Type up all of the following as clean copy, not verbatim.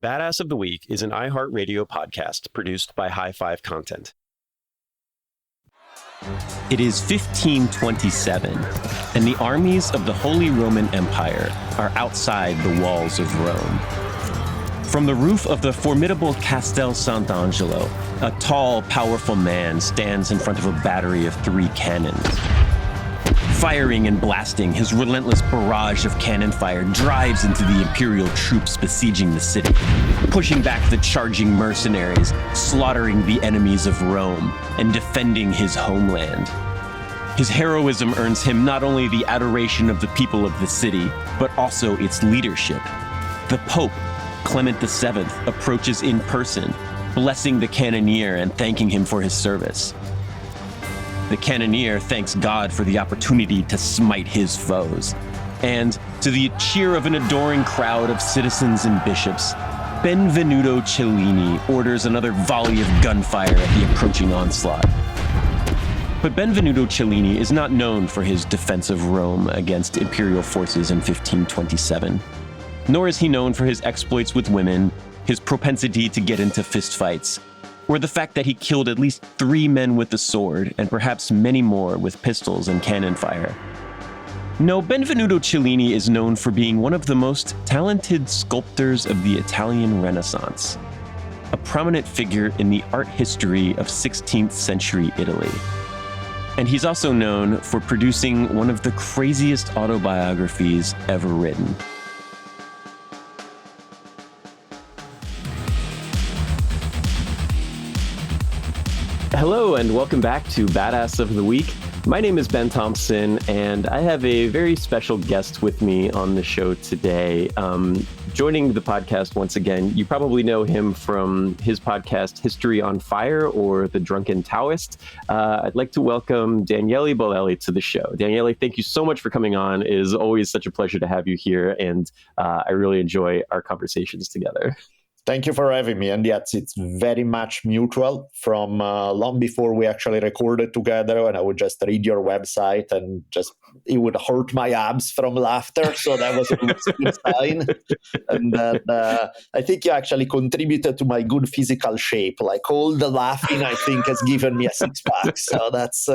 Badass of the Week is an iHeartRadio podcast produced by High Five Content. It is 1527, and the armies of the Holy Roman Empire are outside the walls of Rome. From the roof of the formidable Castel Sant'Angelo, a tall, powerful man stands in front of a battery of 3 cannons. Firing and blasting, his relentless barrage of cannon fire drives into the imperial troops besieging the city, pushing back the charging mercenaries, slaughtering the enemies of Rome, and defending his homeland. His heroism earns him not only the adoration of the people of the city, but also its leadership. The Pope, Clement VII, approaches in person, blessing the cannoneer and thanking him for his service. The cannoneer thanks God for the opportunity to smite his foes. And to the cheer of an adoring crowd of citizens and bishops, Benvenuto Cellini orders another volley of gunfire at the approaching onslaught. But Benvenuto Cellini is not known for his defense of Rome against imperial forces in 1527. Nor is he known for his exploits with women, his propensity to get into fistfights, or the fact that he killed at least 3 men with the sword, and perhaps many more with pistols and cannon fire. No, Benvenuto Cellini is known for being one of the most talented sculptors of the Italian Renaissance, a prominent figure in the art history of 16th century Italy. And he's also known for producing one of the craziest autobiographies ever written. Hello and welcome back to Badass of the Week. My name is Ben Thompson, and I have a very special guest with me on the show today. Joining the podcast once again, you probably know him from his podcast, History on Fire or The Drunken Taoist. I'd like to welcome Daniele Bolleli to the show. Daniele, thank you so much for coming on. It is always such a pleasure to have you here, and I really enjoy our conversations together. Thank you for having me. And yes, it's very much mutual from long before we actually recorded together. And I would just read your website and it would hurt my abs from laughter. So that was a good sign. And then I think you actually contributed to my good physical shape. Like all the laughing, I think, has given me a 6-pack. So that's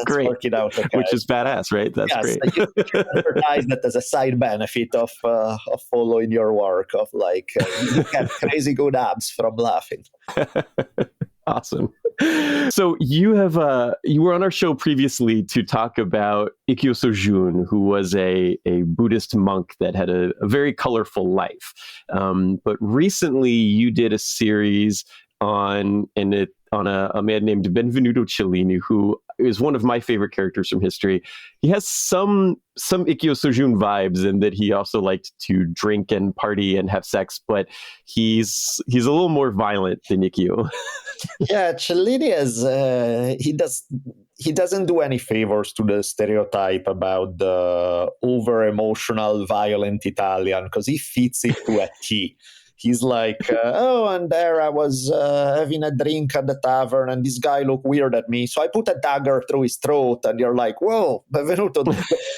great. Working out okay. Which is badass, right? That's yes, great. You can advertise that as a side benefit of following your work, of like you get crazy good abs from laughing. Awesome. So you were on our show previously to talk about Ikkyo Sojun, who was a Buddhist monk that had a very colorful life. But recently you did a series on a man named Benvenuto Cellini, who is one of my favorite characters from history. He has some Ikkyo Sojun vibes in that he also liked to drink and party and have sex, but he's a little more violent than Ikkyo. Yeah, Cellini he doesn't do any favors to the stereotype about the over-emotional, violent Italian, because he fits it to a T. He's like, and there I was having a drink at the tavern, and this guy looked weird at me. So I put a dagger through his throat, and you're like, whoa, Benvenuto,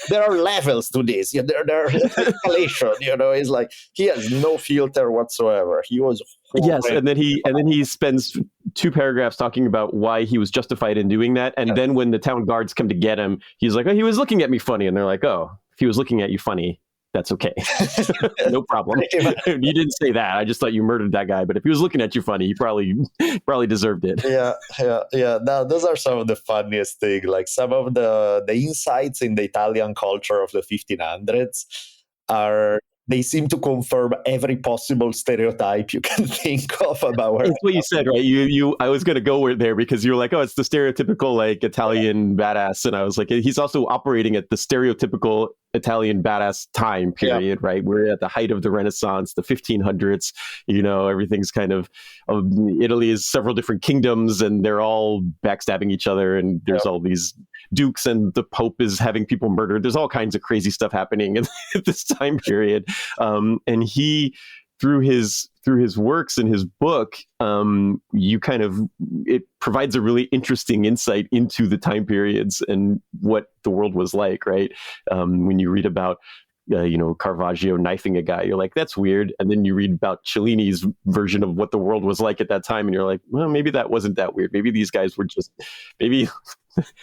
there are levels to this. Yeah, there are escalation. He's like, he has no filter whatsoever. He was yes, and then he spends 2 paragraphs talking about why he was justified in doing that, and then when the town guards come to get him, he's like, oh, he was looking at me funny, and they're like, oh, if he was looking at you funny, that's okay. No problem. You didn't say that. I just thought you murdered that guy. But if he was looking at you funny, he probably deserved it. Yeah. Now, those are some of the funniest things. Like some of the insights in the Italian culture of the 1500s they seem to confirm every possible stereotype you can think of about. It's what you said, right? I was going to go there because you were like, oh, it's the stereotypical like Italian badass, and I was like, he's also operating at the stereotypical Italian badass time period, right? We're at the height of the Renaissance, the 1500s. Everything's kind of Italy is several different kingdoms, and they're all backstabbing each other, and there's all these dukes, and the Pope is having people murdered. There's all kinds of crazy stuff happening at this time period. And he, through his works and his book, it provides a really interesting insight into the time periods and what the world was like, right? When you read about Caravaggio knifing a guy. You're like, that's weird. And then you read about Cellini's version of what the world was like at that time, and you're like, well, maybe that wasn't that weird. Maybe these guys were just, maybe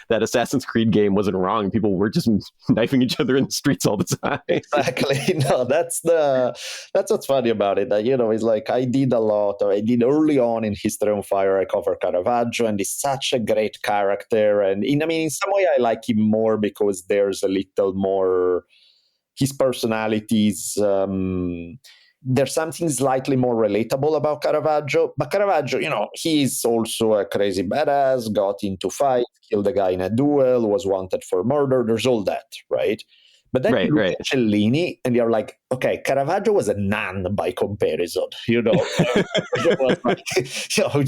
that Assassin's Creed game wasn't wrong. People were just knifing each other in the streets all the time. Exactly. No, that's what's funny about it. That, it's like I did early on in History on Fire. I covered Caravaggio, and he's such a great character. And in some way, I like him more because there's a little more. His personalities. There's something slightly more relatable about Caravaggio. But Caravaggio, he's also a crazy badass, got into fights, killed a guy in a duel, was wanted for murder. There's all that, right? But then you look at Cellini and you're like, okay, Caravaggio was a nun by comparison, You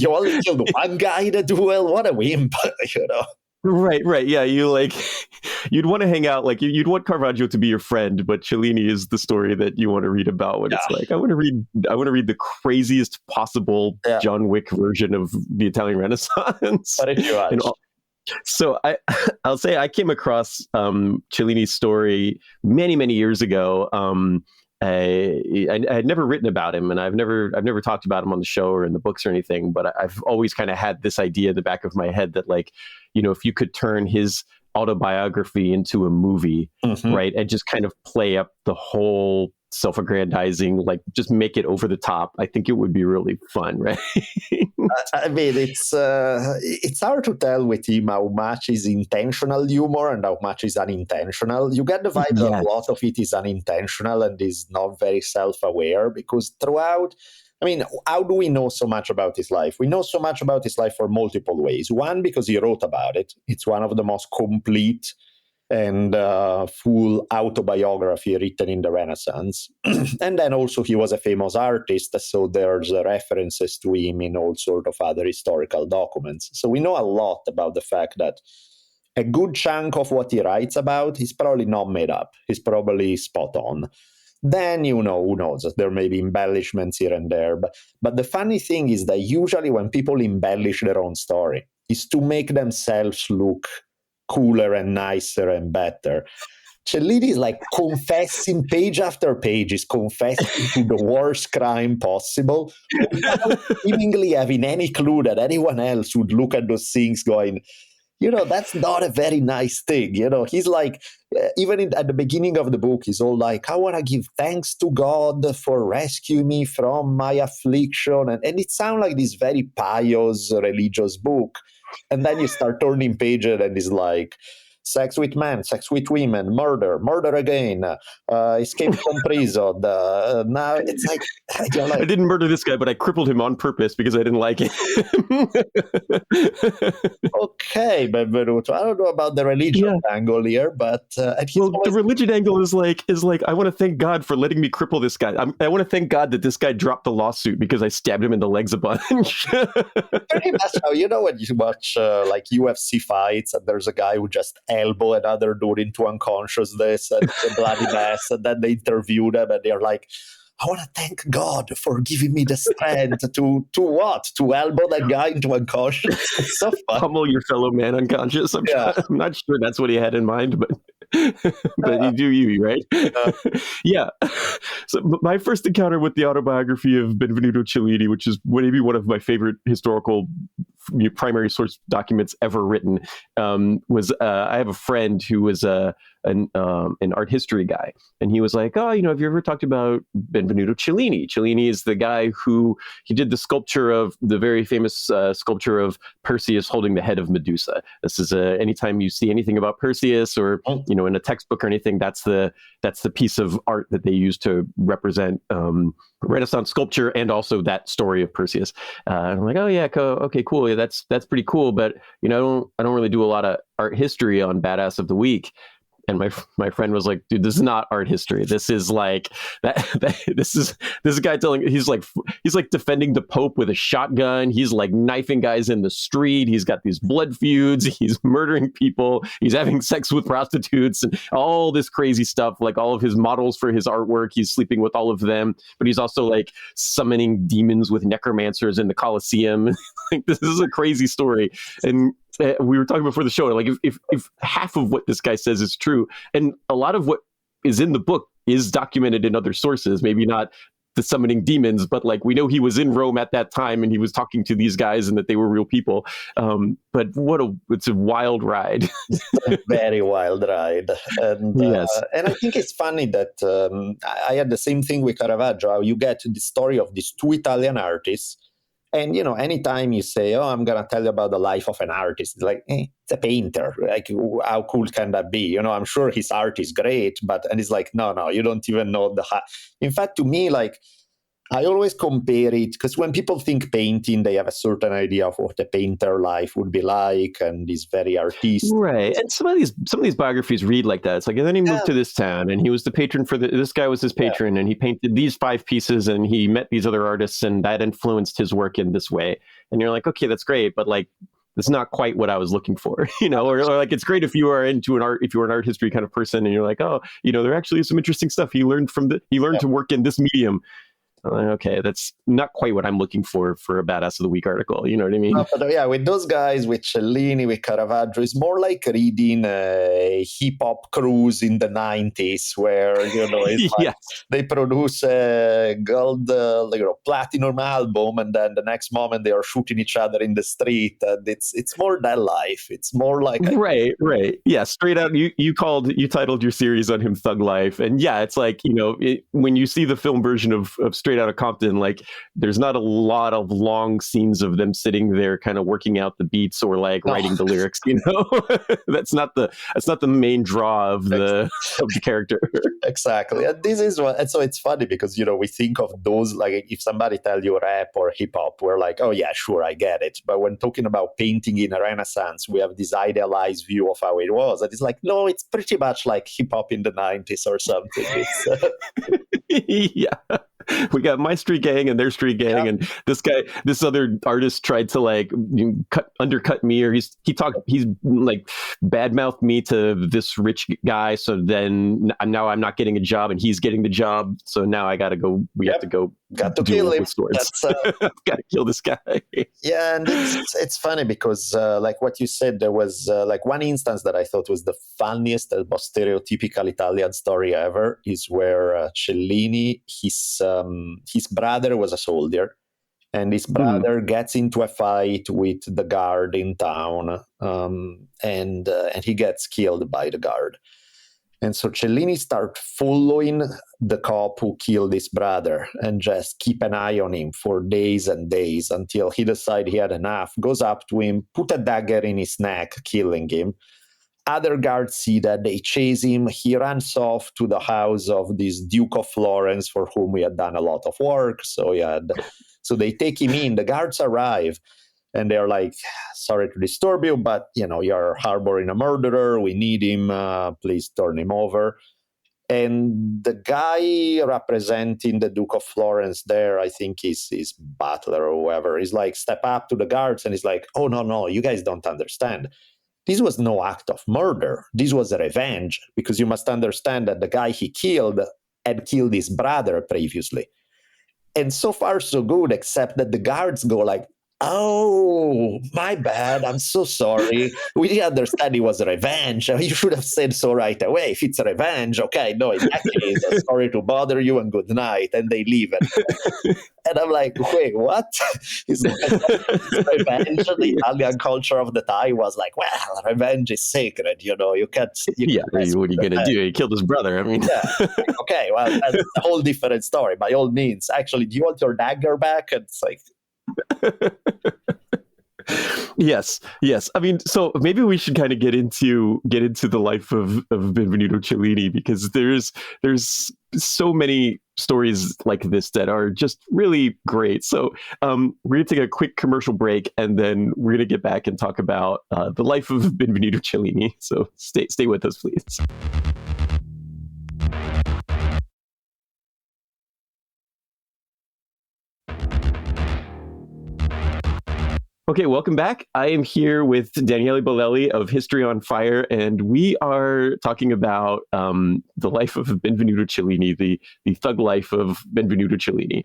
only killed one guy in a duel. What a wimp, Right. Yeah, you'd want to hang out, like you'd want Caravaggio to be your friend, but Cellini is the story that you want to read about. When it's like, I want to read the craziest possible John Wick version of the Italian Renaissance. What did you watch? So I'll say I came across Cellini's story many years ago. I had never written about him, and I've never talked about him on the show or in the books or anything. But I've always kind of had this idea in the back of my head that, like, if you could turn his autobiography into a movie, right, and just kind of play up the whole self-aggrandizing, like just make it over the top, I think it would be really fun, right? It's hard to tell with him how much is intentional humor and how much is unintentional. You get the vibe that a lot of it is unintentional and is not very self-aware, because throughout, how do we know so much about his life? We know so much about his life for multiple ways. One, because he wrote about it. It's one of the most complete and full autobiography written in the Renaissance. And then also he was a famous artist, so there's references to him in all sort of other historical documents. So we know a lot about the fact that a good chunk of what he writes about is probably not made up. He's probably spot on. Then, who knows, there may be embellishments here and there. But the funny thing is that usually when people embellish their own story, is to make themselves look cooler and nicer and better. Cellini is like confessing page after page, is confessing to the worst crime possible, without seemingly having any clue that anyone else would look at those things going, that's not a very nice thing. He's like, even at the beginning of the book, he's all like, I want to give thanks to God for rescuing me from my affliction. And it sounds like this very pious religious book. And then you start turning pages and it's like, sex with men, sex with women, murder again, escape from prison. Now it's like, I didn't murder this guy, but I crippled him on purpose because I didn't like it. Okay, Benvenuto. I don't know about the religion angle here, but the religion angle is like, I want to thank God for letting me cripple this guy. I want to thank God that this guy dropped the lawsuit because I stabbed him in the legs a bunch. Pretty much how, when you watch like UFC fights and there's a guy who just elbow another dude into unconsciousness and a bloody mess, and then they interview them and they're like, I want to thank God for giving me the strength to what? To elbow that guy into unconscious. It's so fun. Pummel your fellow man unconscious. I'm not sure that's what he had in mind, but you do you, right? Yeah. So my first encounter with the autobiography of Benvenuto Cellini, which is maybe one of my favorite historical primary source documents ever written, was I have a friend who was an art history guy, and he was like, have you ever talked about Benvenuto Cellini? Cellini is the guy who he did the sculpture of the very famous sculpture of Perseus holding the head of Medusa. This is anytime you see anything about Perseus or in a textbook or anything, that's the piece of art that they use to represent Renaissance sculpture and also that story of Perseus. And I'm like, oh yeah, okay, cool. Yeah, that's pretty cool. But I don't really do a lot of art history on Badass of the Week. And my friend was like, dude, this is not art history. This is like this is a guy he's like defending the Pope with a shotgun. He's like knifing guys in the street. He's got these blood feuds. He's murdering people. He's having sex with prostitutes and all this crazy stuff. Like all of his models for his artwork, he's sleeping with all of them. But he's also like summoning demons with necromancers in the Colosseum. Like this is a crazy story. And we were talking before the show, like if half of what this guy says is true, and a lot of what is in the book is documented in other sources, maybe not the summoning demons, but like we know he was in Rome at that time and he was talking to these guys and that they were real people. But it's a wild ride. A very wild ride. Yes. And I think it's funny that I had the same thing with Caravaggio, how you get the story of these two Italian artists. And, anytime you say, oh, I'm going to tell you about the life of an artist, it's like, it's a painter. Like, how cool can that be? I'm sure his art is great, and it's like, no, you don't even know in fact, to me, like, I always compare it, because when people think painting, they have a certain idea of what a painter life would be like, and is very artistic. Right. And some of these biographies read like that. It's like, and then he moved to this town and he was the patron this guy was his patron and he painted these 5 pieces and he met these other artists and that influenced his work in this way. And you're like, okay, that's great. But like, it's not quite what I was looking for, or like, it's great if you are into if you were an art history kind of person and you're like, oh, there actually is some interesting stuff. He learned to work in this medium. Okay, that's not quite what I'm looking for a Badass of the Week article. You know what I mean? No, but yeah, with those guys, with Cellini, with Caravaggio, it's more like reading a hip-hop cruise in the 90s where, it's like they produce a gold, platinum album, and then the next moment they are shooting each other in the street. And it's more that life. It's more like... Right. Yeah, straight out, you titled your series on him Thug Life. And yeah, it's like, when you see the film version of Straight Outta Compton, like there's not a lot of long scenes of them sitting there kind of working out the beats or like writing the lyrics, that's not the main draw of the character. Exactly. And this is and so it's funny because we think of those, like if somebody tell you rap or hip hop, we're like, oh yeah, sure, I get it. But when talking about painting in a Renaissance, we have this idealized view of how it was, and it's like, no, it's pretty much like hip hop in the 90s or something. It's yeah. We got my street gang and their street gang, and this other artist tried to like undercut me, or he's like badmouthed me to this rich guy. So then I'm not getting a job, and he's getting the job. So now I got to go. We have to go. Got to kill him. Got to kill this guy. Yeah, and it's funny because like what you said, there was like one instance that I thought was the funniest and most stereotypical Italian story ever is where Cellini, his brother was a soldier, and his brother gets into a fight with the guard in town, and he gets killed by the guard. And so Cellini starts following the cop who killed his brother and just keep an eye on him for days and days until he decides he had enough, goes up to him, put a dagger in his neck, killing him. Other guards see that, they chase him. He runs off to the house of this Duke of Florence for whom he had done a lot of work. So they take him in. The guards arrive. And they're like, sorry to disturb you, but, you're harboring a murderer. We need him. Please turn him over. And the guy representing the Duke of Florence there, I think his butler or whoever, is like, step up to the guards. And he's like, oh, no, you guys don't understand. This was no act of murder. This was a revenge, because you must understand that the guy he killed had killed his brother previously. And so far, so good, except that the guards go like, oh, my bad. I'm so sorry. We didn't understand it was a revenge. You should have said so right away. If it's a revenge, okay, no, in that case, I'm sorry to bother you and good night. And they leave it. And I'm like, wait, what? Is revenge? The Italian culture of the time was like, well, revenge is sacred. You can't. What are you going to do? He killed his brother. I mean, yeah. Okay, well, that's a whole different story. By all means, actually, do you want your dagger back? And it's like, Yes. I mean, so maybe we should kind of get into the life of Benvenuto Cellini, because there's so many stories like this that are just really great. So we're going to take a quick commercial break, and then we're going to get back and talk about the life of Benvenuto Cellini. So stay with us, please. Okay, welcome back. I am here with Daniele Bolleli of History on Fire, and we are talking about the life of Benvenuto Cellini, the thug life of Benvenuto Cellini.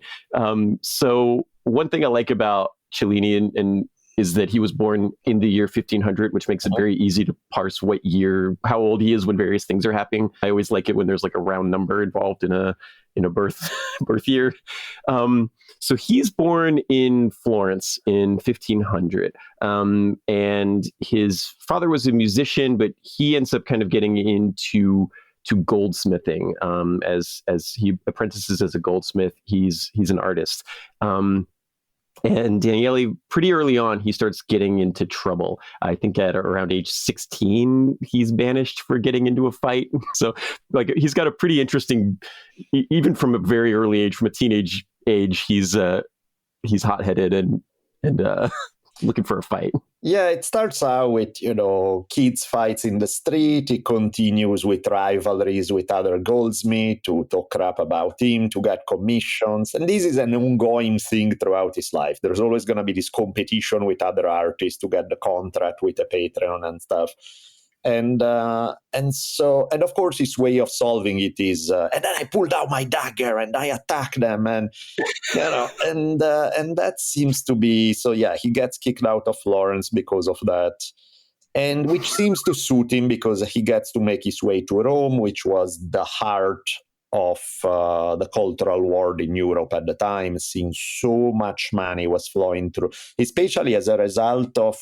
So one thing I like about Cellini, and is that he was born in the year 1500, which makes it very easy to parse what year, how old he is when various things are happening. I always like it when there's like a round number involved in a birth year. So he's born in Florence in 1500, and his father was a musician, but he ends up kind of getting into goldsmithing as he apprentices as a goldsmith. He's an artist. And Daniele, pretty early on, he starts getting into trouble. I think at around age 16, he's banished for getting into a fight. So, like, he's got a pretty interesting, even from a very early age, from a teenage age, he's hot-headed and looking for a fight. Yeah, it starts out with, kids fights in the street. It continues with rivalries with other goldsmiths to talk crap about him, to get commissions. And this is an ongoing thing throughout his life. There's always going to be this competition with other artists to get the contract with a patron and stuff. And of course his way of solving it is, and then I pulled out my dagger and I attacked them, and and that seems to be so. Yeah, he gets kicked out of Florence because of that, and which seems to suit him because he gets to make his way to Rome, which was the heart of the cultural world in Europe at the time, since so much money was flowing through, especially as a result of.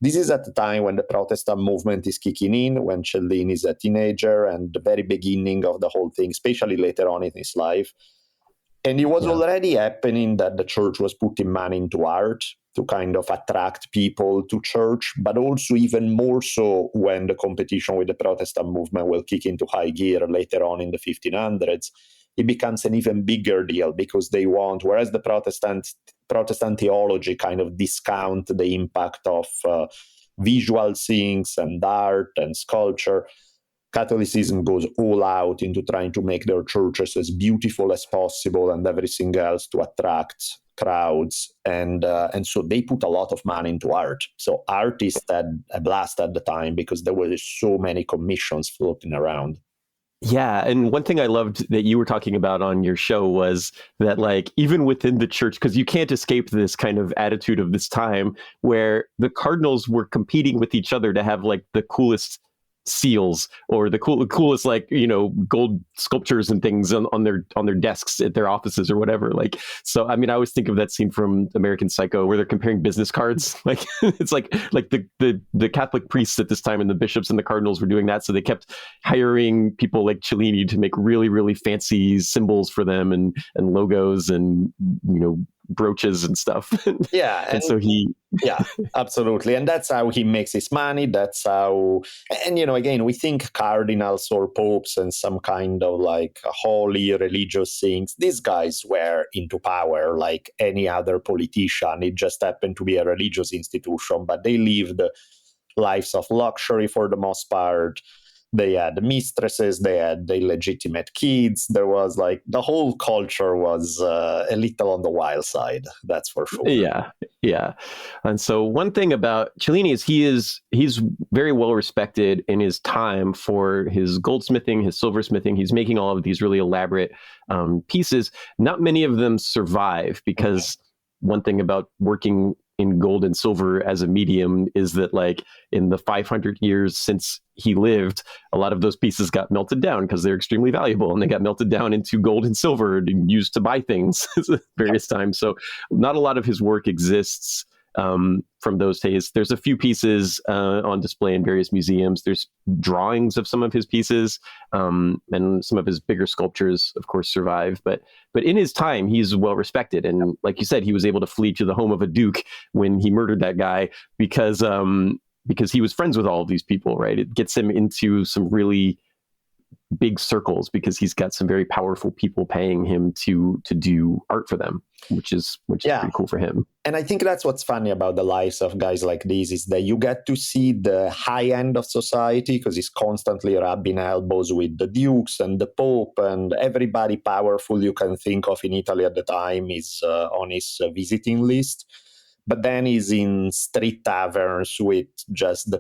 This is at the time when the Protestant movement is kicking in, when Cellini is a teenager, and the very beginning of the whole thing, especially later on in his life. And it was already happening that the church was putting money into art to kind of attract people to church, but also even more so when the competition with the Protestant movement will kick into high gear later on in the 1500s. It becomes an even bigger deal because they want, whereas the Protestant theology kind of discount the impact of visual things and art and sculpture, Catholicism goes all out into trying to make their churches as beautiful as possible and everything else to attract crowds. And so they put a lot of money into art. So artists had a blast at the time because there were so many commissions floating around. Yeah. And one thing I loved that you were talking about on your show was that, like, even within the church, because you can't escape this kind of attitude of this time where the cardinals were competing with each other to have like the coolest seals or the coolest, like, gold sculptures and things on their desks at their offices or whatever. Like, so I mean, I always think of that scene from American Psycho where they're comparing business cards. Like, it's like the Catholic priests at this time and the bishops and the cardinals were doing that, so they kept hiring people like Cellini to make really, really fancy symbols for them and logos and brooches and stuff. Yeah. And so yeah, absolutely. And that's how he makes his money. That's how, and again, we think cardinals or popes and some kind of like holy religious things. These guys were into power like any other politician. It just happened to be a religious institution, but they lived lives of luxury for the most part. They had mistresses, they had illegitimate kids. There was like the whole culture was a little on the wild side, that's for sure. Yeah. And so one thing about Cellini is he's very well respected in his time for his goldsmithing, his silversmithing. He's making all of these really elaborate pieces. Not many of them survive because one thing about working in gold and silver as a medium is that, like, in the 500 years since he lived, a lot of those pieces got melted down because they're extremely valuable, and they got melted down into gold and silver and used to buy things various times. So not a lot of his work exists from those days. There's a few pieces on display in various museums. There's drawings of some of his pieces, and some of his bigger sculptures, of course, survive. But in his time, he's well respected. And like you said, he was able to flee to the home of a duke when he murdered that guy because he was friends with all of these people, right? It gets him into some really big circles because he's got some very powerful people paying him to do art for them, which is pretty cool for him. And I think that's what's funny about the lives of guys like these is that you get to see the high end of society because he's constantly rubbing elbows with the dukes and the Pope and everybody powerful you can think of in Italy at the time is on his visiting list. but then he's in street taverns with just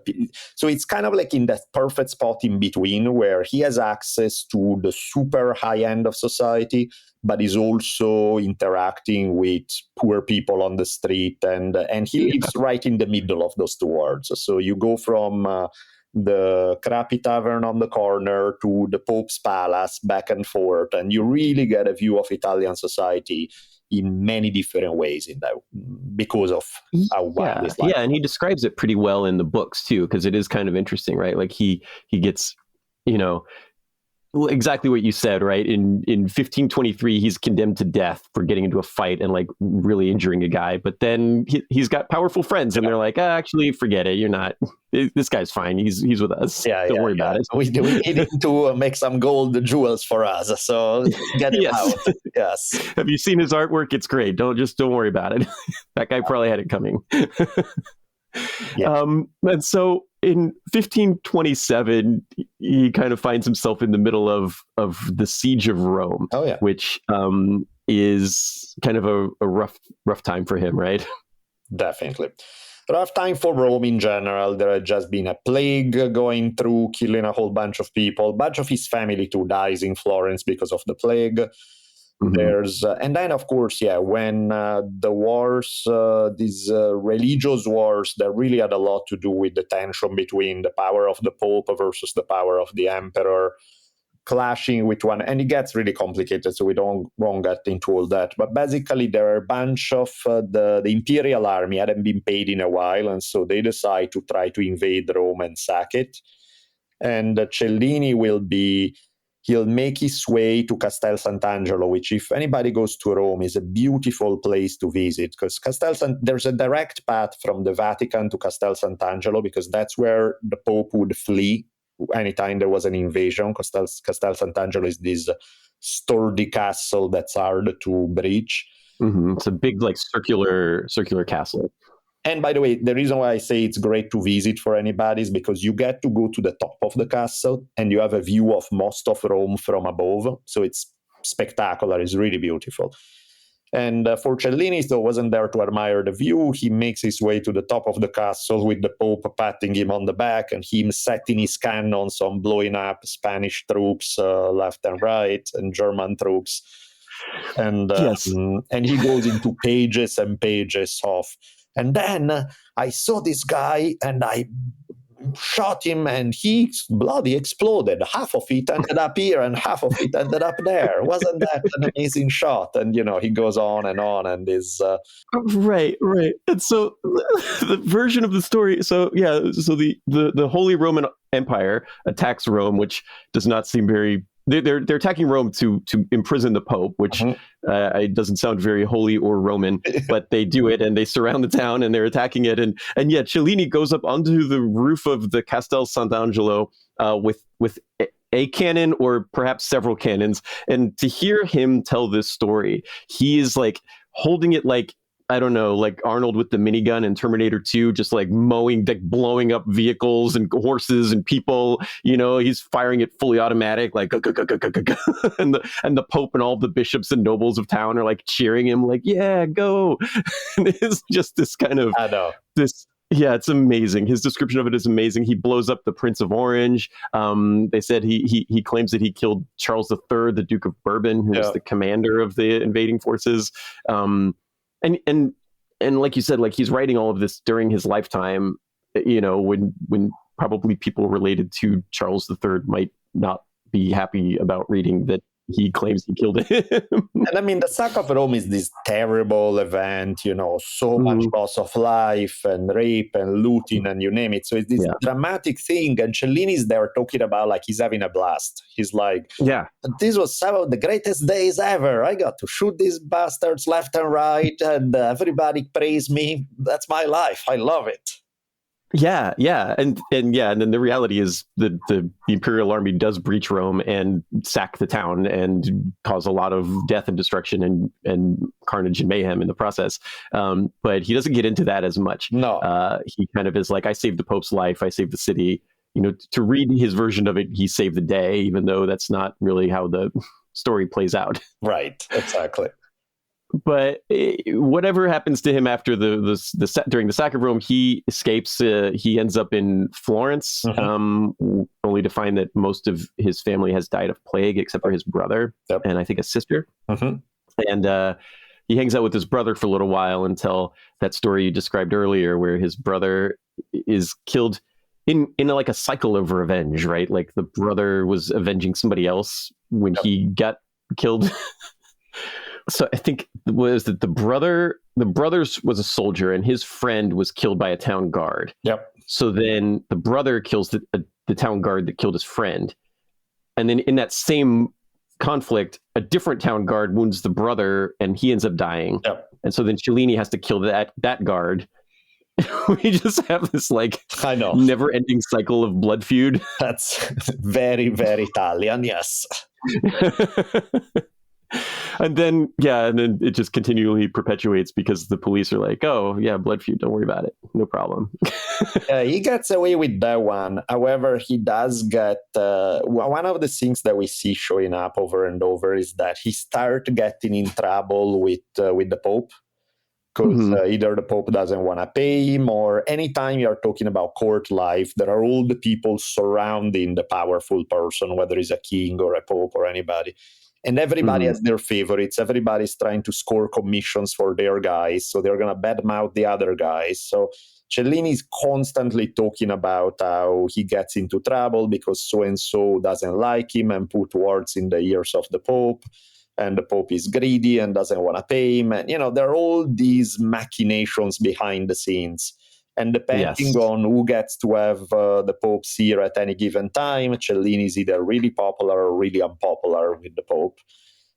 so it's kind of like in that perfect spot in between where he has access to the super high end of society, but is also interacting with poor people on the street, and he lives right in the middle of those two worlds. So you go from the crappy tavern on the corner to the Pope's palace, back and forth, and you really get a view of Italian society in many different ways in that, because of how wild his life. Yeah, and he describes it pretty well in the books too, because it is kind of interesting, right? Like he gets, exactly what you said, right? In 1523, he's condemned to death for getting into a fight and like really injuring a guy. But then he's got powerful friends, and they're like, actually, forget it. You're not. This guy's fine. He's with us. Don't worry about it. We need him to make some gold jewels for us. So get him out. Yes. Have you seen his artwork? It's great. Don't worry about it. That guy probably had it coming. And so in 1527, he kind of finds himself in the middle of the siege of Rome, which is kind of a rough time for him, right? Definitely. Rough time for Rome in general. There had just been a plague going through, killing a whole bunch of people. A bunch of his family too dies in Florence because of the plague. There's and then of course when the wars, these religious wars, that really had a lot to do with the tension between the power of the Pope versus the power of the Emperor, clashing with one, and it gets really complicated, so we won't get into all that. But basically there are a bunch of the imperial army hadn't been paid in a while, and so they decide to try to invade Rome and sack it. And Cellini he'll make his way to Castel Sant'Angelo, which, if anybody goes to Rome, is a beautiful place to visit, because there's a direct path from the Vatican to Castel Sant'Angelo, because that's where the Pope would flee anytime there was an invasion. Castel Sant'Angelo is this sturdy castle that's hard to breach. It's a big, like, circular castle. And by the way, the reason why I say it's great to visit for anybody is because you get to go to the top of the castle and you have a view of most of Rome from above. So it's spectacular. It's really beautiful. And for Cellini, though, wasn't there to admire the view. He makes his way to the top of the castle with the Pope patting him on the back and him setting his cannons on blowing up Spanish troops left and right, and German troops. And he goes into pages and pages of... And then I saw this guy and I shot him and he bloody exploded. Half of it ended up here and half of it ended up there. Wasn't that an amazing shot? And, he goes on and is... Right. And so the version of the story... So the Holy Roman Empire attacks Rome, which does not seem very... They're attacking Rome to imprison the Pope, which it doesn't sound very holy or Roman, but they do it and they surround the town and they're attacking it. And yet Cellini goes up onto the roof of the Castel Sant'Angelo with a cannon or perhaps several cannons. And to hear him tell this story, he is like holding it like, I don't know, like Arnold with the minigun in Terminator 2, just like blowing up vehicles and horses and people. He's firing it fully automatic, like, and the Pope and all the bishops and nobles of town are like cheering him, like, yeah, go. And it's just this kind of it's amazing. His description of it is amazing. He blows up the Prince of Orange. They said he claims that he killed Charles III, the Duke of Bourbon, who was the commander of the invading forces. And like you said, like, he's writing all of this during his lifetime, when probably people related to Charles III might not be happy about reading that he claims he killed him. And I mean, the sack of Rome is this terrible event, so much loss of life and rape and looting and you name it. So it's this dramatic thing. And Cellini's there talking about like he's having a blast. He's like, this was some of the greatest days ever. I got to shoot these bastards left and right and everybody praise me. That's my life. I love it. Yeah. And then the reality is that the Imperial Army does breach Rome and sack the town and cause a lot of death and destruction and carnage and mayhem in the process. But he doesn't get into that as much. No. He kind of is like, I saved the Pope's life, I saved the city. To read his version of it, he saved the day, even though that's not really how the story plays out. Right, exactly. but whatever happens to him after during the sack of Rome, he escapes. He ends up in Florence, only to find that most of his family has died of plague, except for his brother and I think a sister. And he hangs out with his brother for a little while until that story you described earlier, where his brother is killed in like a cycle of revenge, right? Like the brother was avenging somebody else when he got killed. So I think was that the brother's was a soldier and his friend was killed by a town guard. So then the brother kills the town guard that killed his friend. And then in that same conflict, a different town guard wounds the brother and he ends up dying. And so then Cellini has to kill that guard. We just have this like never-ending cycle of blood feud. That's very, very Italian, yes. And then it just continually perpetuates because the police are like, oh yeah, blood feud, don't worry about it, no problem. He gets away with that one. However, he does get one of the things that we see showing up over and over is that he starts getting in trouble with the Pope, because either the Pope doesn't want to pay him, or anytime you're talking about court life, there are all the people surrounding the powerful person, whether it's a king or a Pope or anybody. And everybody has their favorites. Everybody's trying to score commissions for their guys. So they're going to badmouth the other guys. So Cellini is constantly talking about how he gets into trouble because so-and-so doesn't like him and put words in the ears of the Pope. And the Pope is greedy and doesn't want to pay him. And, there are all these machinations behind the scenes. And depending on who gets to have the Pope's ear at any given time, Cellini is either really popular or really unpopular with the Pope.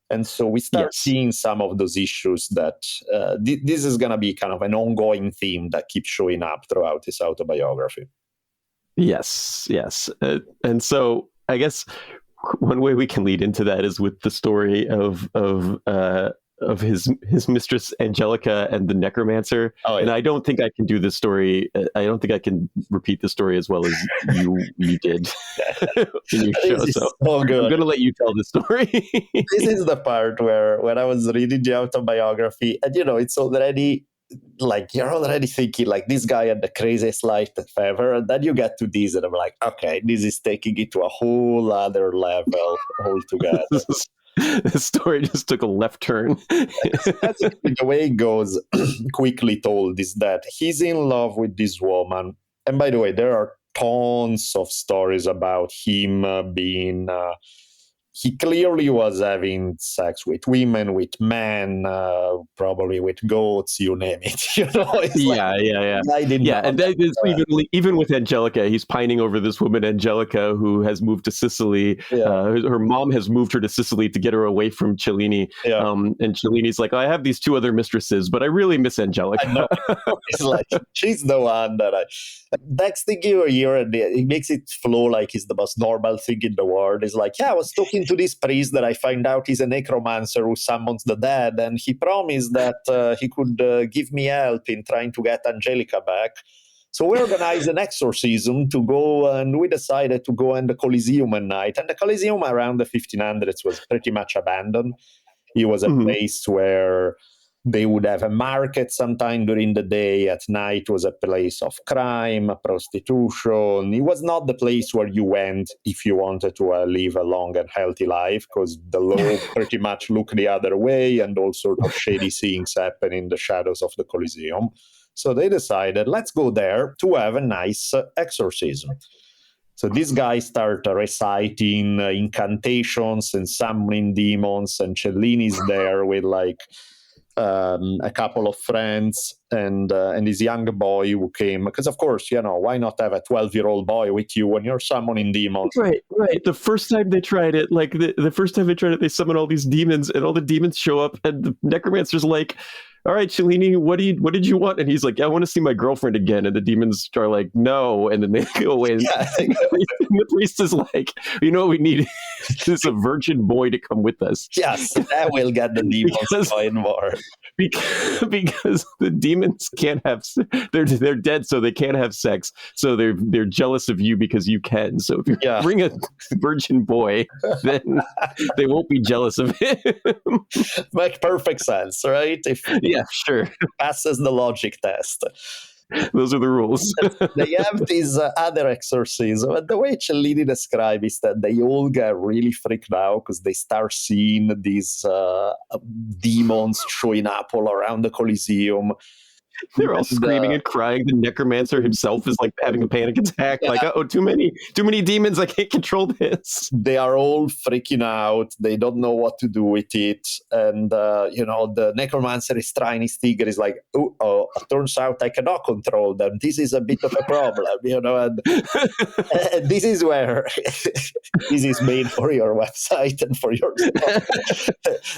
And so we start seeing some of those issues that this is going to be kind of an ongoing theme that keeps showing up throughout his autobiography. Yes. And so I guess one way we can lead into that is with the story of his mistress Angelica and the necromancer. And I don't think I can do this story. I don't think I can repeat the story as well as you did in your show. So I'm going to let you tell the story. This is the part where when I was reading the autobiography, and it's already like you're already thinking like this guy had the craziest life ever, and then you get to this and I'm like, okay, this is taking it to a whole other level altogether. The story just took a left turn. That's the way it goes, quickly told, is that he's in love with this woman. And by the way, there are tons of stories about him being... he clearly was having sex with women, with men, probably with goats, you name it. And that is even with Angelica, he's pining over this woman, Angelica, who has moved to Sicily. Her mom has moved her to Sicily to get her away from Cellini. And Cellini's like, I have these two other mistresses, but I really miss Angelica. I know. It's like, she's the one that next thing you hear, and it makes it flow like it's the most normal thing in the world. It's like, I was talking to this priest that I find out he's a necromancer who summons the dead, and he promised that he could give me help in trying to get Angelica back. So we organized an exorcism to go, and we decided to go in the Coliseum at night. And the Coliseum around the 1500s was pretty much abandoned. It was a place where they would have a market sometime during the day. At night was a place of crime, prostitution. It was not the place where you went if you wanted to live a long and healthy life, because the law pretty much looked the other way, and all sorts of shady things happen in the shadows of the Coliseum. So they decided, let's go there to have a nice exorcism. So these guys start reciting incantations and summoning demons, and Cellini's there with like a couple of friends and this young boy who came, because of course, why not have a 12-year-old boy with you when you're summoning demons? Right. The first time they tried it, like the first time they tried it, they summoned all these demons, and all the demons show up, and the necromancer's like, all right, Cellini, what did you want? And he's like, yeah, I want to see my girlfriend again. And the demons are like, no. And then they go away. And the priest is like, you know what we need is a virgin boy to come with us. Yes, that will get the demons going more. Because the demons can't have, they're dead, so they can't have sex. So they're jealous of you because you can. So if you bring a virgin boy, then they won't be jealous of him. Make perfect sense, right? Yeah, sure. Passes the logic test. Those are the rules. They have these other exorcisms. But the way Cellini describes is that they all get really freaked out because they start seeing these demons showing up all around the Coliseum. They're all screaming and crying. The necromancer himself is like having a panic attack. Like, oh, too many demons. I can't control this. They are all freaking out. They don't know what to do with it. And, the necromancer is trying his figure. Is like, oh, it turns out I cannot control them. This is a bit of a problem, and this is where this is made for your website and for your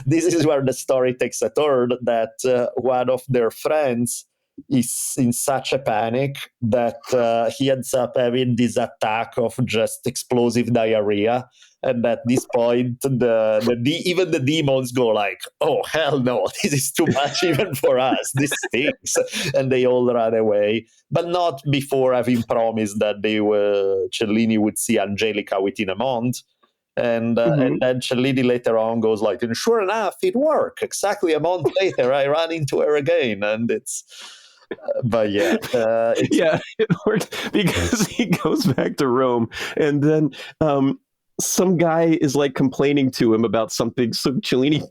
this is where the story takes a turn that one of their friends is in such a panic that he ends up having this attack of just explosive diarrhea. And at this point, even the demons go like, oh, hell no, this is too much even for us. This stinks. And they all run away. But not before having promised that Cellini would see Angelica within a month. And then Cellini later on goes like, and sure enough, it worked. Exactly a month later, I ran into her again. And it's... but it worked because he goes back to Rome, and then some guy is like complaining to him about something, so Cellini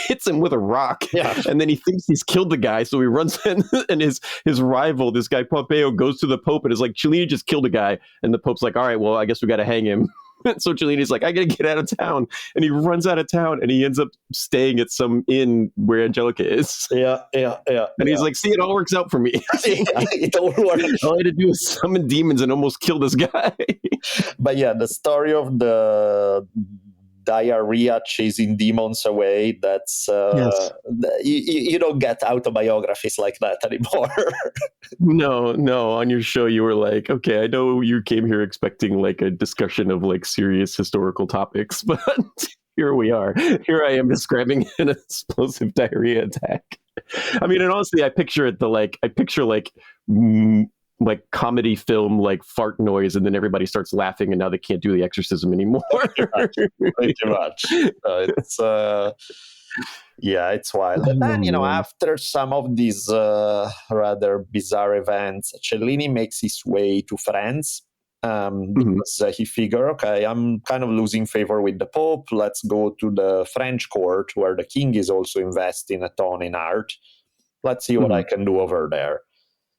hits him with a rock, and then he thinks he's killed the guy, so he runs in, and his rival, this guy Pompeo, goes to the Pope and is like, Cellini just killed a guy, and the Pope's like, all right, well, I guess we got to hang him. So Cellini's like, I gotta get out of town, and he runs out of town, and he ends up staying at some inn where Angelica is. And he's like, see, it all works out for me. It all works. All I had to do was summon demons and almost kill this guy. But the story of the diarrhea chasing demons away, that's you don't get autobiographies like that anymore. No, on your show you were like, okay, I know you came here expecting like a discussion of like serious historical topics, but here we are. Here I am describing an explosive diarrhea attack. I mean, and honestly, I picture comedy film, like fart noise, and then everybody starts laughing, and now they can't do the exorcism anymore. Pretty much. It's wild. And then, after some of these rather bizarre events, Cellini makes his way to France. Because he figured, okay, I'm kind of losing favor with the Pope. Let's go to the French court, where the king is also investing a ton in art. Let's see what I can do over there.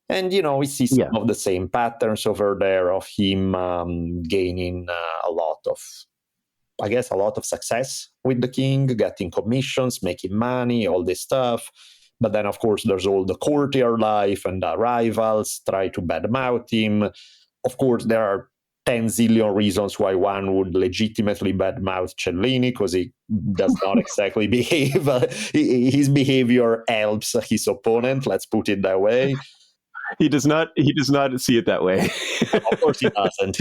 And, we see some of the same patterns over there of him gaining a lot of success with the king, getting commissions, making money, all this stuff. But then, of course, there's all the courtier life, and the rivals try to badmouth him. Of course, there are 10 zillion reasons why one would legitimately badmouth Cellini, because he does not exactly behave. His behavior helps his opponent, let's put it that way. He does not see it that way. Of course he doesn't.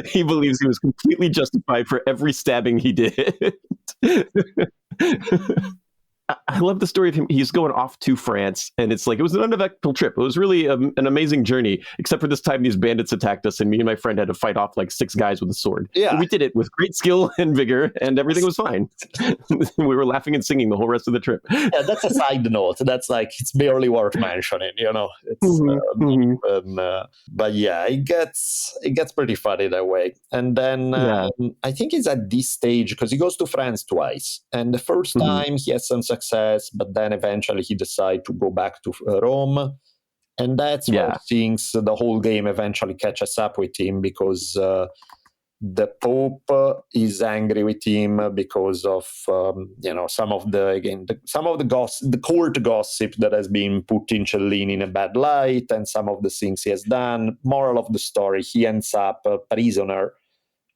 He believes he was completely justified for every stabbing he did. I love the story of him. He's going off to France, and it's like, it was an uneventful trip. It was really an amazing journey, except for this time these bandits attacked us, and me and my friend had to fight off like 6 guys with a sword. Yeah. But we did it with great skill and vigor, and everything was fine. We were laughing and singing the whole rest of the trip. Yeah, that's a side note. That's like, it's barely worth mentioning, It's, but it gets pretty funny that way. And then I think it's at this stage, because he goes to France twice, and the first time he has some success, but then eventually he decides to go back to Rome, and that's where things, the whole game eventually catches up with him, because the Pope is angry with him because of some of the court gossip that has been putting Cellini in a bad light, and some of the things he has done. Moral of the story: he ends up a prisoner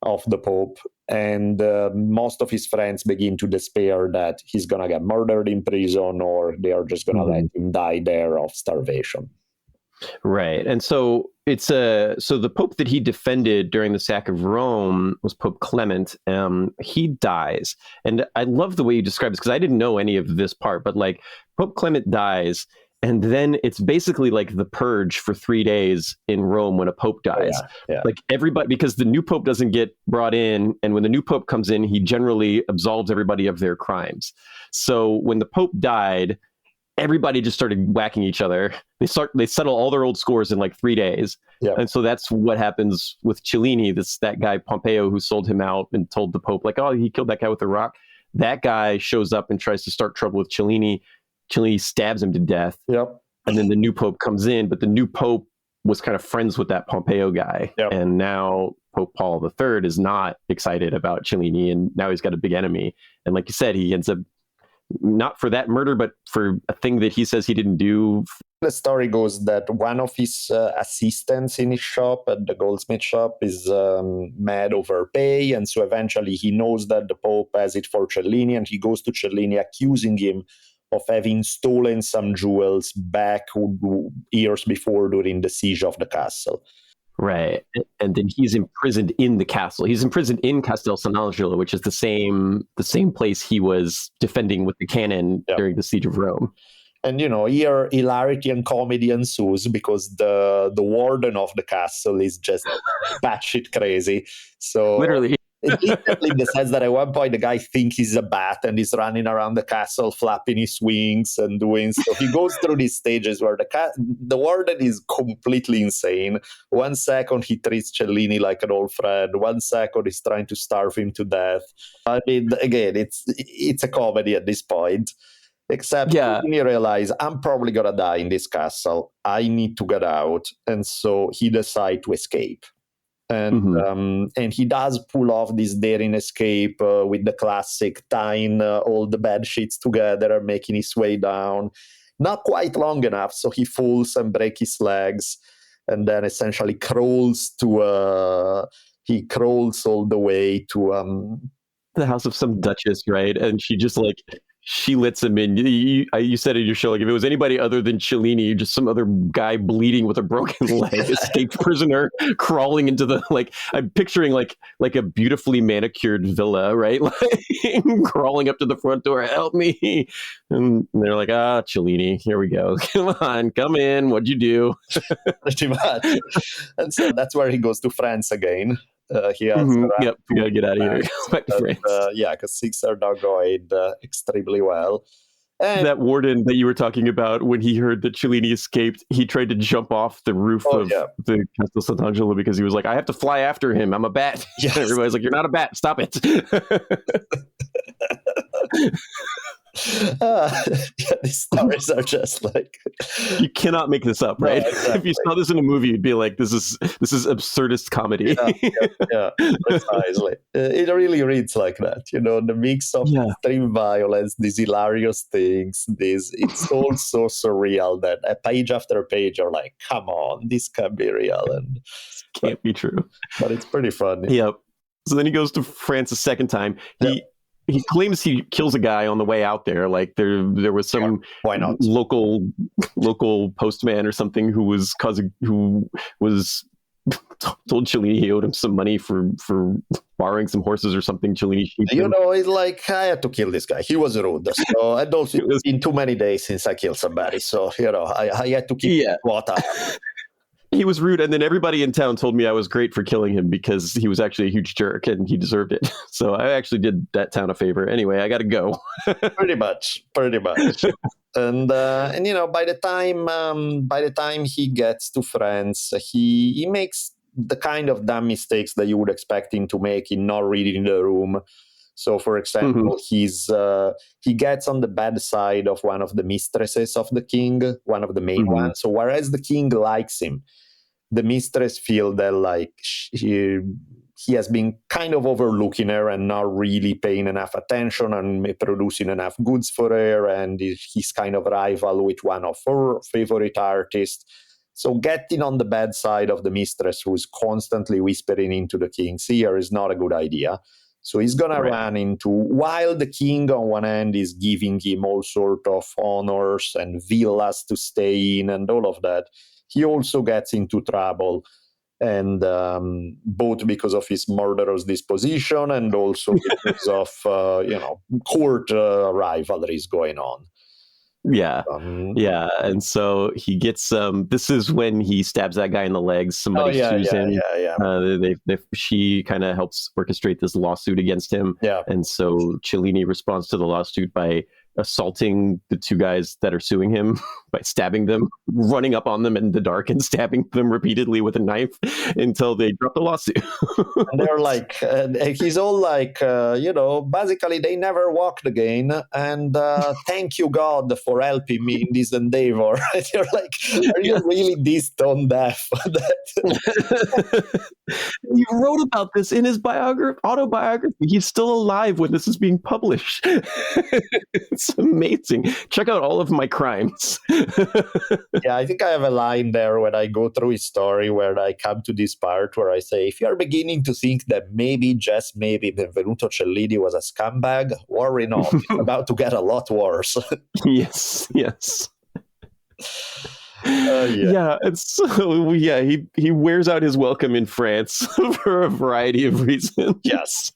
of the Pope, and most of his friends begin to despair that he's gonna get murdered in prison, or they are just gonna let him die there of starvation. Right. And so so the Pope that he defended during the sack of Rome was Pope Clement. He dies. And I love the way you describe this, because I didn't know any of this part, but like Pope Clement dies, and then it's basically like the purge for 3 days in Rome when a Pope dies. Like everybody, because the new Pope doesn't get brought in, and when the new Pope comes in, he generally absolves everybody of their crimes. So when the Pope died, everybody just started whacking each other. They settle all their old scores in like 3 days. And so that's what happens with Cellini, that guy Pompeo who sold him out and told the Pope, like, oh, he killed that guy with a rock. That guy shows up and tries to start trouble with Cellini. Cellini stabs him to death. And then the new Pope comes in, but the new Pope was kind of friends with that Pompeo guy. And now Pope Paul III is not excited about Cellini, and now he's got a big enemy. And like you said, he ends up not for that murder, but for a thing that he says he didn't do. The story goes that one of his assistants in his shop, at the goldsmith shop, is mad over pay. And so eventually he knows that the Pope has it for Cellini, and he goes to Cellini accusing him of having stolen some jewels back years before during the siege of the castle. Right. And then he's imprisoned in the castle. He's imprisoned in Castel San Angelo, which is the same place he was defending with the cannon during the siege of Rome. And, here hilarity and comedy ensues, because the warden of the castle is just batshit crazy. So literally. In the sense that at one point the guy thinks he's a bat and he's running around the castle flapping his wings and doing so. He goes through these stages where the warden is completely insane. 1 second he treats Cellini like an old friend. 1 second he's trying to starve him to death. I mean, again, it's a comedy at this point. Except Cellini realizes, I'm probably gonna die in this castle. I need to get out. And so he decides to escape. And he does pull off this daring escape with the classic tying all the bed sheets together and making his way down. Not quite long enough, so he falls and breaks his legs, and then essentially crawls all the way to the house of some duchess, right? And she just she lets him in. You said in your show, like, if it was anybody other than Cellini, just some other guy bleeding with a broken leg, escaped prisoner, crawling into the, I'm picturing like a beautifully manicured villa, right? Like, crawling up to the front door, help me. And they're like, Cellini, here we go. Come in. What'd you do? Pretty much. And so that's where he goes to France again. He has we gotta get out of here. Back to France. Because things are not going extremely well. And that warden that you were talking about, when he heard that Cellini escaped, he tried to jump off the roof of the Castel Sant'Angelo because he was like, I have to fly after him. I'm a bat. Yes. Everybody's like, you're not a bat. Stop it. These stories are just like, you cannot make this up, right? No, exactly. If you saw this in a movie, you'd be like, this is absurdist comedy. Precisely. It really reads like that, the mix of extreme violence, these hilarious things, it's all so surreal that a page after page you're like, come on, this can't be real, and can't be true, but it's pretty funny. So then he goes to France a second time. He claims he kills a guy on the way out there. Like there was some why not? local postman or something who was told Cellini he owed him some money for borrowing some horses or something. Cellini, it's like, I had to kill this guy. He was rude. So I don't. It's been too many days since I killed somebody. So I had to keep water. He was rude, and then everybody in town told me I was great for killing him because he was actually a huge jerk and he deserved it. So I actually did that town a favor. Anyway, I got to go. Pretty much. And by the time he gets to France, he makes the kind of dumb mistakes that you would expect him to make in not reading the room. So, for example, he gets on the bad side of one of the mistresses of the king, one of the main ones. So, whereas the king likes him, the mistress feels that he has been kind of overlooking her and not really paying enough attention and producing enough goods for her, and he's kind of rival with one of her favorite artists. So getting on the bad side of the mistress who's constantly whispering into the king's ear is not a good idea. So he's going to run into, while the king on one end is giving him all sort of honors and villas to stay in and all of that, he also gets into trouble. And both because of his murderous disposition and also because of, court rivalries going on. Yeah. And so he gets, this is when he stabs that guy in the legs. Somebody sues him. She kind of helps orchestrate this lawsuit against him. Yeah. And so Cellini responds to the lawsuit by assaulting the two guys that are suing him by stabbing them, running up on them in the dark and stabbing them repeatedly with a knife until they drop the lawsuit. And they're like, he's all like, basically they never walked again. And thank you, God, for helping me in this endeavor. And you're like, are you really this tone deaf? He wrote about this in his autobiography. He's still alive when this is being published. It's amazing. Check out all of my crimes. Yeah, I think I have a line there when I go through his story where I come to this part where I say, if you're beginning to think that maybe, just maybe, Benvenuto Cellini was a scumbag, worry not. It's about to get a lot worse. Yes. And so he wears out his welcome in France for a variety of reasons. Yes.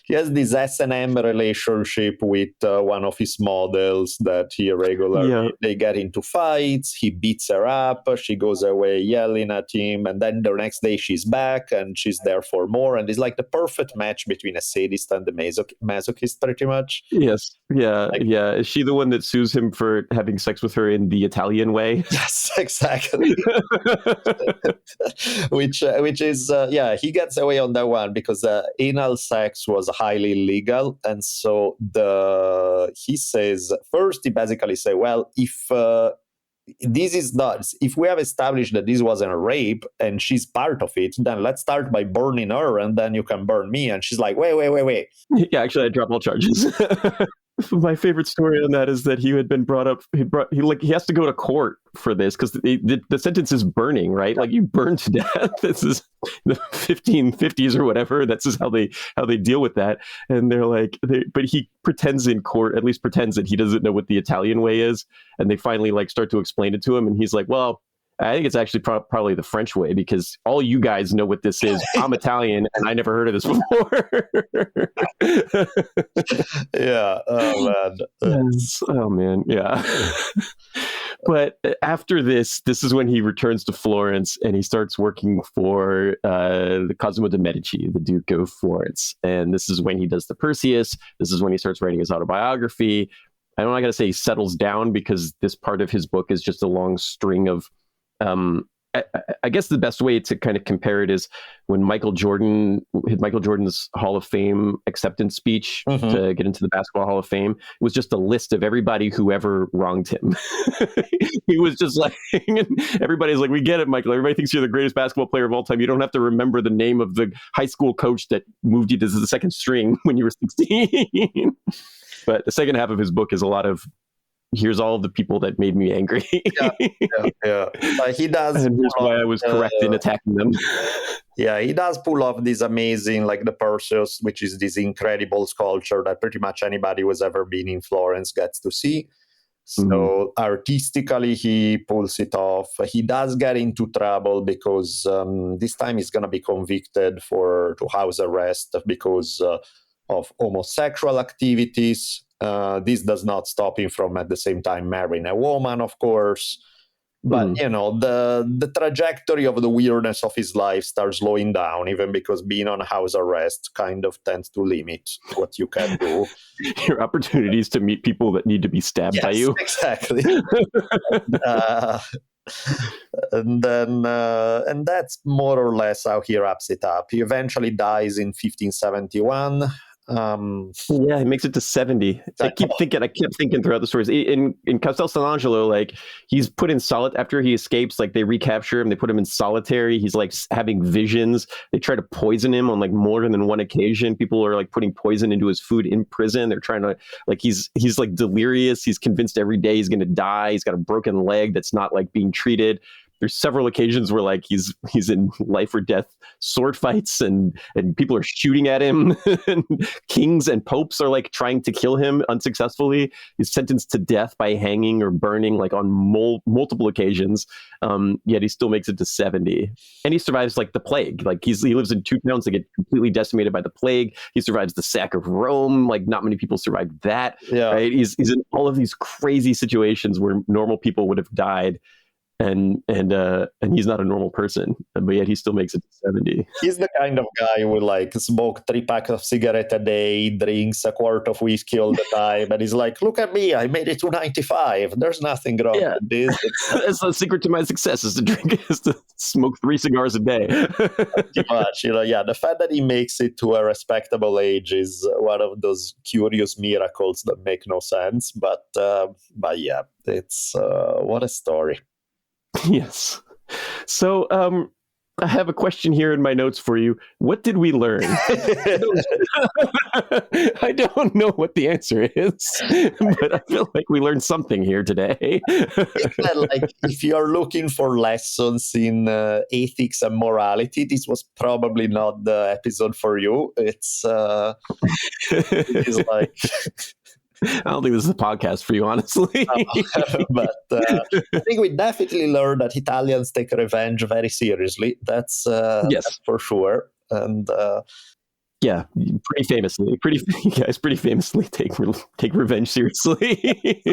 He has this S&M relationship with one of his models that he regularly, they get into fights, he beats her up, she goes away yelling at him, and then the next day she's back and she's there for more, and it's like the perfect match between a sadist and the masochist, pretty much. Yes. Is she the one that sues him for having sex with her in the Italian way? Yes, exactly. which is, he gets away on that one because anal sex was highly illegal, and so he says first, he basically say, well, if this is not, if we have established that this wasn't a rape and she's part of it, then let's start by burning her and then you can burn me. And she's like, wait. Yeah, actually I drop all charges. My favorite story on that is that he had been brought up. He has to go to court for this because the sentence is burning, right? Like you burn to death. This is the 1550s or whatever. That's just how they deal with that. And they're like, but he pretends in court, at least pretends that he doesn't know what the Italian way is. And they finally start to explain it to him, and he's like, well, I think it's actually probably the French way because all you guys know what this is. I'm Italian and I never heard of this before. Yeah. Oh, man. Oh, man. Yeah. But after this is when he returns to Florence and he starts working for the Cosimo de' Medici, the Duke of Florence. And this is when he does the Perseus. This is when he starts writing his autobiography. I don't got to say he settles down because this part of his book is just a long string of I guess the best way to kind of compare it is when Michael Jordan's Hall of Fame acceptance speech to get into the Basketball Hall of Fame was just a list of everybody who ever wronged him. He was just like, everybody's like, we get it, Michael. Everybody thinks you're the greatest basketball player of all time. You don't have to remember the name of the high school coach that moved you to the second string when you were 16. But the second half of his book is a lot of, here's all of the people that made me angry. Yeah. He does. And here's why I was correct in attacking them. Yeah, he does pull off this amazing, like the Perseus, which is this incredible sculpture that pretty much anybody who's ever been in Florence gets to see. So artistically, he pulls it off. He does get into trouble because this time he's going to be convicted to house arrest because of homosexual activities. This does not stop him from at the same time marrying a woman, of course. But, the trajectory of the weirdness of his life starts slowing down, even because being on house arrest kind of tends to limit what you can do. Your opportunities to meet people that need to be stabbed by you. Exactly. And that's more or less how he wraps it up. He eventually dies in 1571. He makes it to 70. I kept thinking throughout the stories in Castel Sant'Angelo, like he's put in after he escapes, like they recapture him, they put him in solitary. He's like having visions. They try to poison him on like more than one occasion. People are like putting poison into his food in prison. They're trying to he's like delirious. He's convinced every day he's going to die. He's got a broken leg that's not like being treated. there's several occasions where like he's in life or death sword fights, and people are shooting at him, and kings and popes are like trying to kill him unsuccessfully. He's sentenced to death by hanging or burning like on multiple occasions. Yet he still makes it to 70, and he survives like the plague. Like he lives in 2 towns that get completely decimated by the plague. He survives the sack of Rome. Like not many people survived that. Yeah. Right? He's in all of these crazy situations where normal people would have died. And he's not a normal person, but yet he still makes it to 70. He's the kind of guy who like smoke 3 packs of cigarette a day, drinks a quart of whiskey all the time, and he's like, "Look at me, I made it to 95. There's nothing wrong with this." That's the secret to my success: is to smoke 3 cigars a day. Pretty much, the fact that he makes it to a respectable age is one of those curious miracles that make no sense. But yeah, it's what a story. Yes. So I have a question here in my notes for you. What did we learn? I don't know what the answer is, but I feel like we learned something here today. I think that, like, if you're looking for lessons in ethics and morality, this was probably not the episode for you. It's like... I don't think this is a podcast for you, honestly. But I think we definitely learned that Italians take revenge very seriously. That's for sure. And yeah, pretty famously take revenge seriously.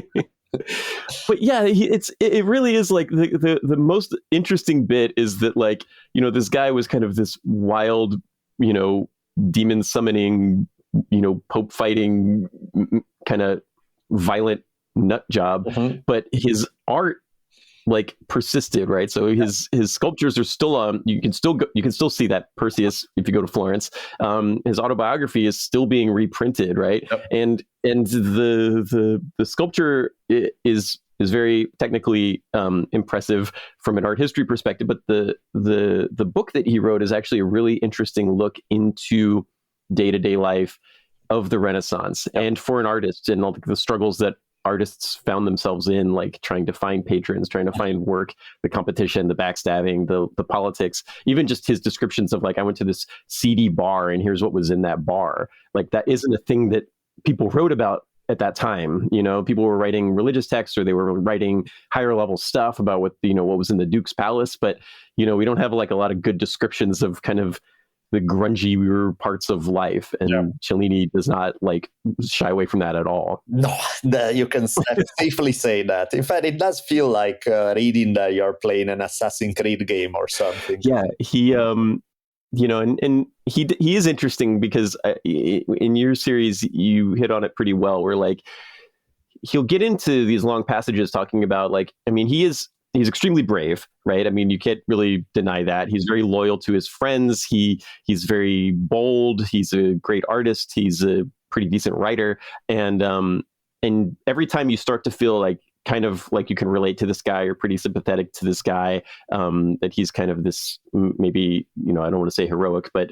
But yeah, it really is like the most interesting bit is that, like, this guy was kind of this wild, demon summoning, Pope fighting, kind of violent nut job, but his art like persisted, right? So his sculptures are still on. You can still see that Perseus if you go to Florence. His autobiography is still being reprinted, right? Yep. And the sculpture is very technically impressive from an art history perspective, but the book that he wrote is actually a really interesting look into day-to-day life of the Renaissance, and for an artist, and all the struggles that artists found themselves in, like trying to find patrons, trying to find work, the competition, the backstabbing, the politics, even just his descriptions of like, I went to this seedy bar and here's what was in that bar. Like that isn't a thing that people wrote about at that time. People were writing religious texts, or they were writing higher level stuff about what was in the Duke's palace. But, we don't have like a lot of good descriptions of kind of the grungier parts of life, and Cellini does not like shy away from that at all. No, you can safely say that. In fact, it does feel like reading that you're playing an Assassin's Creed game or something. Yeah, he, and he is interesting because in your series you hit on it pretty well. Where like he'll get into these long passages talking about like, he's extremely brave, right? You can't really deny that. He's very loyal to his friends. He's very bold. He's a great artist. He's a pretty decent writer. And every time you start to feel like kind of like you can relate to this guy, or pretty sympathetic to this guy, that he's kind of this, maybe, I don't want to say heroic, but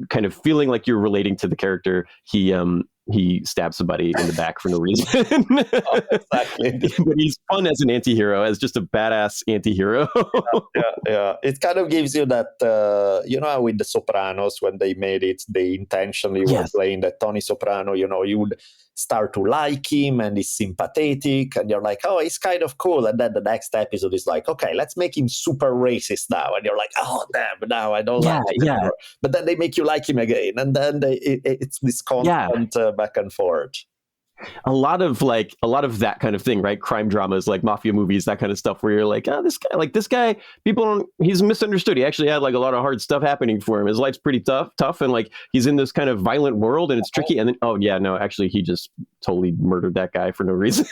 kind of feeling like you're relating to the character, he stabs somebody in the back for no reason. Oh, exactly. But he's fun as an anti-hero, as just a badass anti-hero. Yeah. It kind of gives you that, how with the Sopranos, when they made it, they intentionally were playing that Tony Soprano, you would start to like him and he's sympathetic and you're like, oh, he's kind of cool. And then the next episode is like, okay, let's make him super racist now. And you're like, oh, damn, now I don't like him anymore. But then they make you like him again. And then it's this constant back and forth. A lot of that kind of thing, right? Crime dramas, like mafia movies, that kind of stuff, where you're like, oh, this guy, he's misunderstood. He actually had like a lot of hard stuff happening for him. His life's pretty tough, and like he's in this kind of violent world and it's tricky. And then, oh yeah, no, actually he just totally murdered that guy for no reason.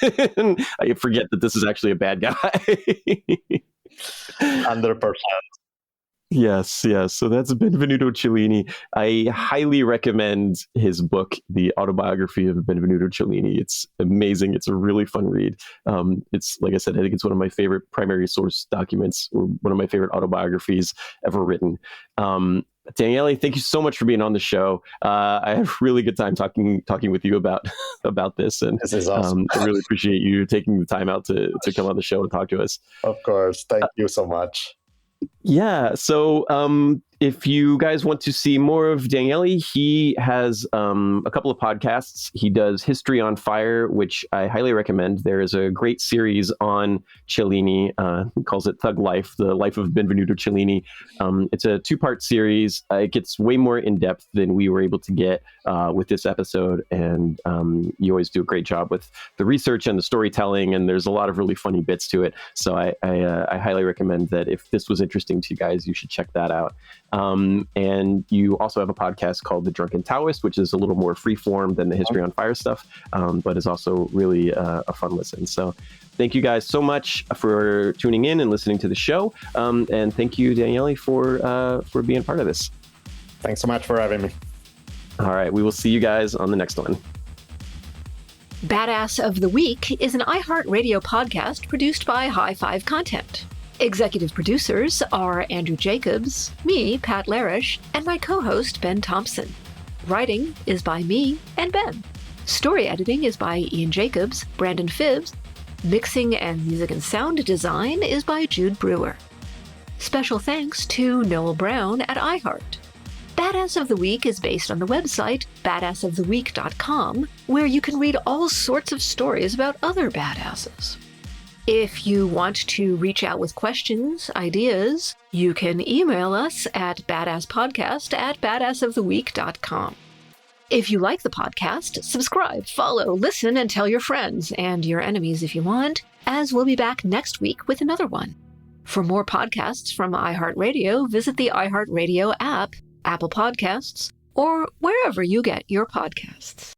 I forget that this is actually a bad guy. 100%. Yes, yes. So that's Benvenuto Cellini. I highly recommend his book, The Autobiography of Benvenuto Cellini. It's amazing. It's a really fun read. It's, like I said, I think it's one of my favorite primary source documents, or one of my favorite autobiographies ever written. Daniele, thank you so much for being on the show. I had a really good time talking with you about this, and This is awesome. I really appreciate you taking the time out to come on the show and talk to us. Of course. Thank you so much. Yeah. So if you guys want to see more of Daniele, he has a couple of podcasts. He does History on Fire, which I highly recommend. There is a great series on Cellini. He calls it Thug Life, the life of Benvenuto Cellini. It's a 2-part series. It gets way more in depth than we were able to get with this episode. And you always do a great job with the research and the storytelling. And there's a lot of really funny bits to it. So I highly recommend that if this was interesting to you guys, you should check that out. And you also have a podcast called The Drunken Taoist, which is a little more freeform than the History on Fire stuff, but is also really a fun listen. So thank you guys so much for tuning in and listening to the show. And thank you, Daniele, for being part of this. Thanks so much for having me. All right. We will see you guys on the next one. Badass of the Week is an iHeartRadio podcast produced by High Five Content. Executive producers are Andrew Jacobs, me, Pat Larish, and my co-host, Ben Thompson. Writing is by me and Ben. Story editing is by Ian Jacobs, Brandon Phibbs. Mixing and music and sound design is by Jude Brewer. Special thanks to Noel Brown at iHeart. Badass of the Week is based on the website badassoftheweek.com, where you can read all sorts of stories about other badasses. If you want to reach out with questions, ideas, you can email us at badasspodcast@badassoftheweek.com. If you like the podcast, subscribe, follow, listen, and tell your friends and your enemies if you want, as we'll be back next week with another one. For more podcasts from iHeartRadio, visit the iHeartRadio app, Apple Podcasts, or wherever you get your podcasts.